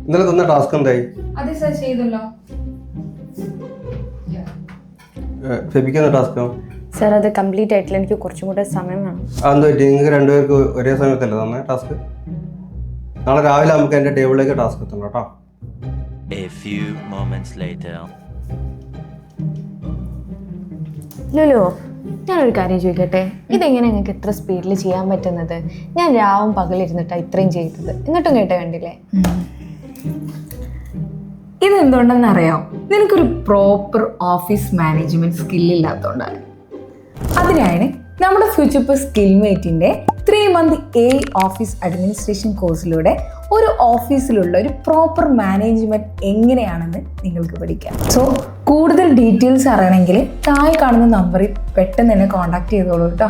ഇന്നലെ തന്ന ടാസ്ക് എന്തായി? അതെ സർ, ചെയ്തല്ലോ. ഫെബിക്കുന്ന ടാസ്കോ? സർ അത് കംപ്ലീറ്റ് ആയിട്ടില്ല, എനിക്ക് കുറച്ചും കൂടെ സമയം വേണം. അതെന്താ പറ്റി? നിങ്ങൾക്ക് രണ്ടുപേർക്ക് ഒരേ സമയത്തല്ലേ തന്നെ ടാസ്ക്? നാളെ രാവിലെ നമുക്ക് എൻ്റെ ടേബിളിലേക്ക് ടാസ്ക് എത്തണം കേട്ടോ. A few moments later. Lulu, ഞാനൊരു കാര്യം ചോദിക്കട്ടെ, ഇതെങ്ങനെ നിങ്ങൾക്ക് ഇത്ര സ്പീഡിൽ ചെയ്യാൻ പറ്റുന്നത്? ഞാൻ രാവും പകലിരുന്നിട്ടാണ് ഇത്രയും ചെയ്തത്, എന്നിട്ടും കേട്ടേ കണ്ടില്ലേ? ഇതെന്തുകൊണ്ടെന്ന് അറിയാം? നിനക്കൊരു പ്രോപ്പർ ഓഫീസ് മാനേജ്മെന്റ് സ്കില്ലില്ലാത്തതുകൊണ്ടാണ്. അതിനാണ് നമ്മുടെ ഫ്യൂച്ചർ സ്കിൽമേറ്റിന്റെ 3 month ഓഫീസ് അഡ്മിനിസ്ട്രേഷൻ കോഴ്സിലൂടെ ഒരു ഓഫീസിലുള്ള ഒരു പ്രോപ്പർ മാനേജ്മെന്റ് എങ്ങനെയാണെന്ന് നിങ്ങൾക്ക് പഠിക്കാം. സോ കൂടുതൽ ഡീറ്റെയിൽസ് അറിയണമെങ്കിൽ താഴെ കാണുന്ന നമ്പറിൽ പെട്ടെന്ന് തന്നെ കോൺടാക്ട് ചെയ്തോളൂ കേട്ടോ.